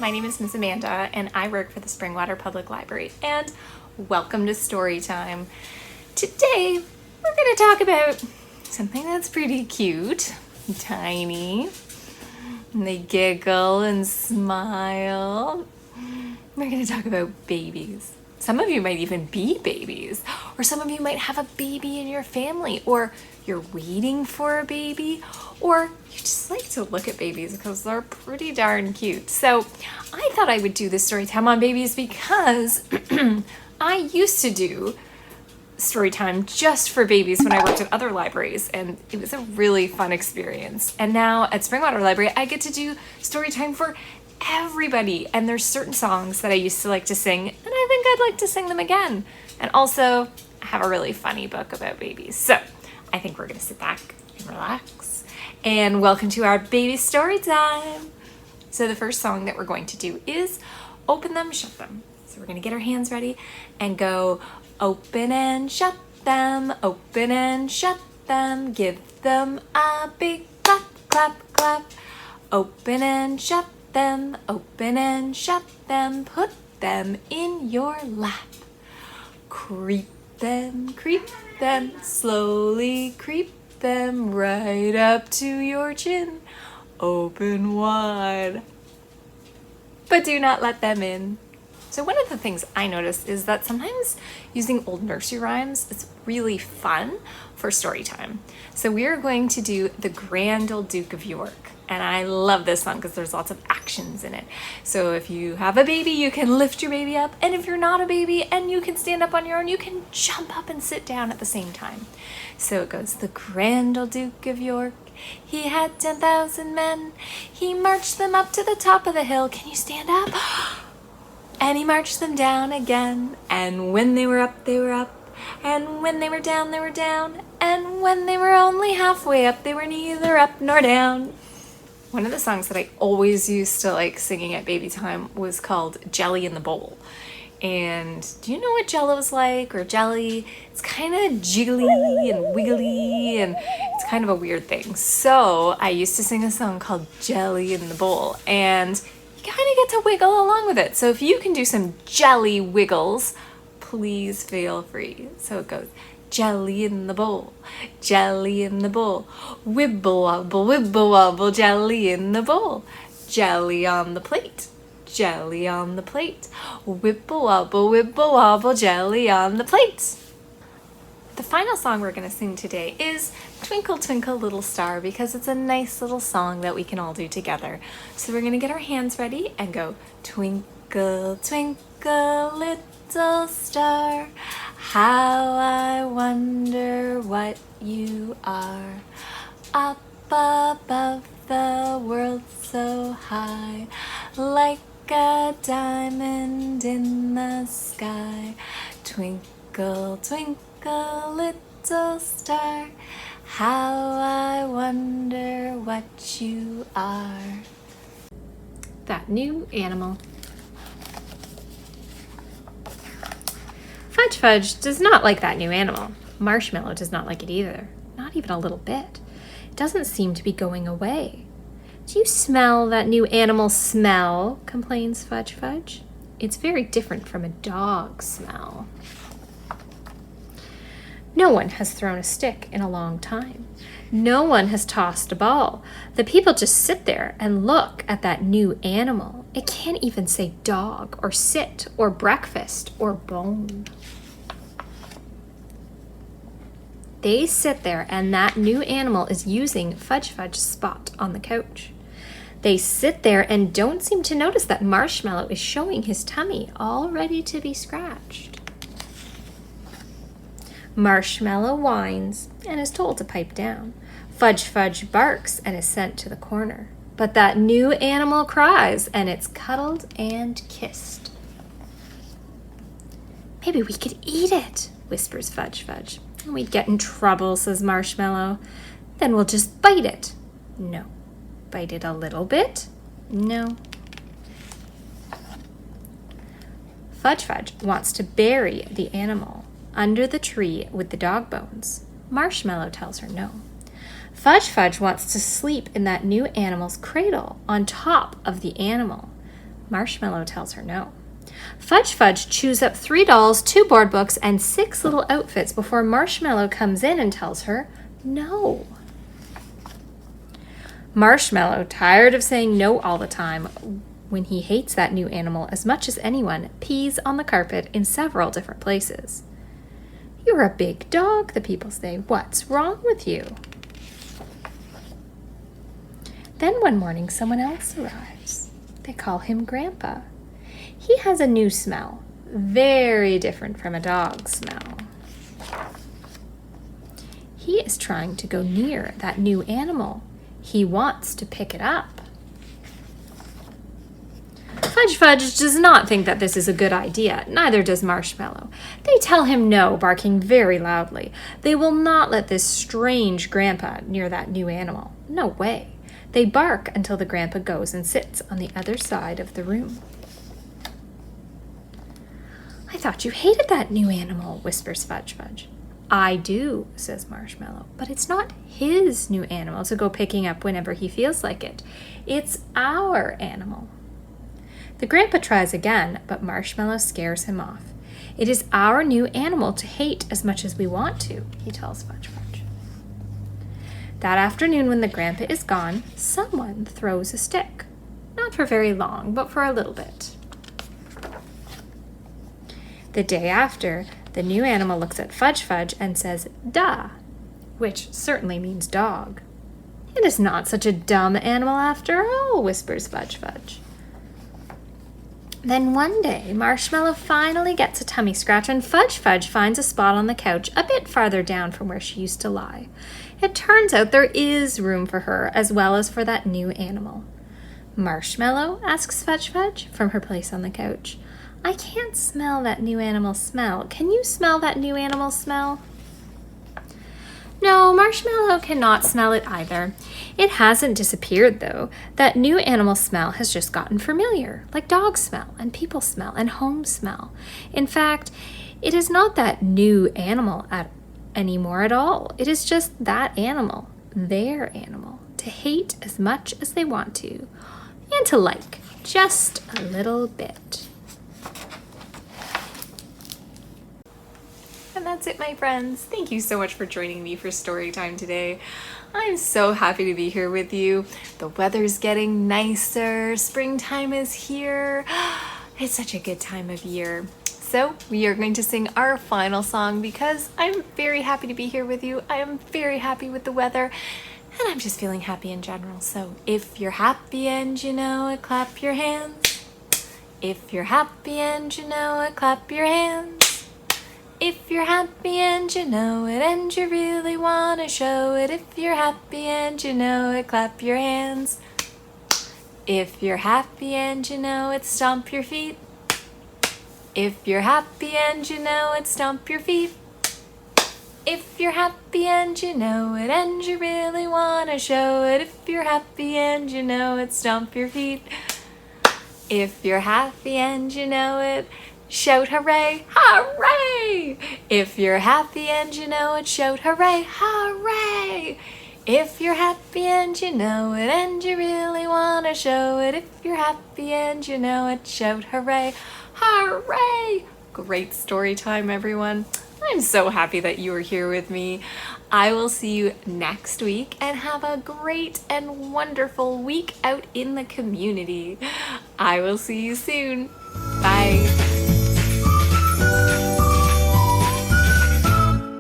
my name is Miss Amanda and I work for the Springwater Public Library, and welcome to Storytime. Today we're going to talk about something that's pretty cute, tiny, and they giggle and smile. We're going to talk about babies. Some of you might even be babies, or some of you might have a baby in your family, or you're waiting for a baby, or you just like to look at babies because they're pretty darn cute. So I thought I would do this story time on babies because I used to do story time just for babies when I worked at other libraries, and it was a really fun experience. And now at Springwater Library, I get to do story time for everybody, and there's certain songs that I used to like to sing, and I think I'd like to sing them again. And also, I have a really funny book about babies. So I think we're gonna sit back and relax, and welcome to our baby story time. So the first song that we're going to do is Open Them, Shut Them. So we're gonna get our hands ready and go open and shut them, open and shut them, give them a big clap, clap, clap. Open and shut them, open and shut them, put them in your lap. Creep them, slowly creep them right up to your chin. Open wide, but do not let them in. So one of the things I noticed is that sometimes using old nursery rhymes is really fun for story time. So we are going to do The Grand Old Duke of York. And I love this song because there's lots of actions in it. So if you have a baby, you can lift your baby up. And if you're not a baby and you can stand up on your own, you can jump up and sit down at the same time. So it goes, the Grand Old Duke of York, he had 10,000 men. He marched them up to the top of the hill. Can you stand up? And he marched them down again. And when they were up, they were up. And when they were down, they were down. And when they were only halfway up, they were neither up nor down. One of the songs that I always used to like singing at baby time was called Jelly in the Bowl. And do you know what Jello's like, or jelly? It's kind of jiggly and wiggly, and it's kind of a weird thing. So I used to sing a song called Jelly in the Bowl, and you kind of get to wiggle along with it. So if you can do some jelly wiggles, please feel free. So it goes, jelly in the bowl, jelly in the bowl, wibble wobble, jelly in the bowl, jelly on the plate, jelly on the plate, wibble wobble, jelly on the plate. The final song we're going to sing today is Twinkle Twinkle Little Star, because it's a nice little song that we can all do together. So we're going to get our hands ready and go twinkle twinkle little star, how I wonder what you are, up above the world so high, like a diamond in the sky. Twinkle, twinkle, little star, how I wonder what you are. That new animal. Fudge Fudge does not like that new animal. Marshmallow does not like it either, not even a little bit. It doesn't seem to be going away. Do you smell that new animal smell? Complains Fudge Fudge. It's very different from a dog smell. No one has thrown a stick in a long time. No one has tossed a ball. The people just sit there and look at that new animal. It can't even say dog or sit or breakfast or bone. They sit there, and that new animal is using Fudge Fudge's spot on the couch. They sit there and don't seem to notice that Marshmallow is showing his tummy, all ready to be scratched. Marshmallow whines and is told to pipe down. Fudge Fudge barks and is sent to the corner. But that new animal cries, and it's cuddled and kissed. Maybe we could eat it, whispers Fudge Fudge. We'd get in trouble, says Marshmallow. Then we'll just bite it. No. Bite it a little bit? No. Fudge Fudge wants to bury the animal under the tree with the dog bones. Marshmallow tells her no. Fudge Fudge wants to sleep in that new animal's cradle on top of the animal. Marshmallow tells her no. Fudge Fudge chews up 3 dolls, 2 board books, and 6 little outfits before Marshmallow comes in and tells her no. Marshmallow, tired of saying no all the time, when he hates that new animal as much as anyone, pees on the carpet in several different places. "You're a big dog," the people say. "What's wrong with you?" Then one morning someone else arrives. They call him Grandpa. He has a new smell, very different from a dog's smell. He is trying to go near that new animal. He wants to pick it up. Fudge Fudge does not think that this is a good idea, neither does Marshmallow. They tell him no, barking very loudly. They will not let this strange grandpa near that new animal. No way. They bark until the grandpa goes and sits on the other side of the room. "I thought you hated that new animal," whispers Fudge Fudge. "I do," says Marshmallow, "but it's not his new animal to go picking up whenever he feels like it. It's our animal." The grandpa tries again, but Marshmallow scares him off. "It is our new animal to hate as much as we want to," he tells Fudge Fudge. That afternoon when the grandpa is gone, someone throws a stick. Not for very long, but for a little bit. The day after, the new animal looks at Fudge Fudge and says, "Da," which certainly means dog. "It is not such a dumb animal after all," whispers Fudge Fudge. Then one day, Marshmallow finally gets a tummy scratch and Fudge Fudge finds a spot on the couch a bit farther down from where she used to lie. It turns out there is room for her as well as for that new animal. "Marshmallow?" asks Fudge Fudge from her place on the couch. "I can't smell that new animal's smell. Can you smell that new animal's smell?" No, Marshmallow cannot smell it either. It hasn't disappeared, though. That new animal smell has just gotten familiar, like dog smell and people smell and home smell. In fact, it is not that new animal anymore at all. It is just that animal, their animal, to hate as much as they want to, and to like just a little bit. And that's it, my friends. Thank you so much for joining me for story time today. I'm so happy to be here with you. The weather's getting nicer. Springtime is here. It's such a good time of year. So we are going to sing our final song because I'm very happy to be here with you. I am very happy with the weather and I'm just feeling happy in general. So if you're happy and you know it, clap your hands. If you're happy and you know it, clap your hands. If you're happy and you know it and you really want to show it, if you're happy and you know it, clap your hands. If you're happy and you know it, stomp your feet. If you're happy and you know it, stomp your feet. If you're happy and you know it and you really want to show it, if you're happy and you know it, stomp your feet. If you're happy and you know it, shout hooray, hooray! If you're happy and you know it, shout hooray, hooray! If you're happy and you know it and you really want to show it, if you're happy and you know it, shout hooray, hooray! Great story time, everyone. I'm so happy that you are here with me. I will see you next week and have a great and wonderful week out in the community. I will see you soon. Bye.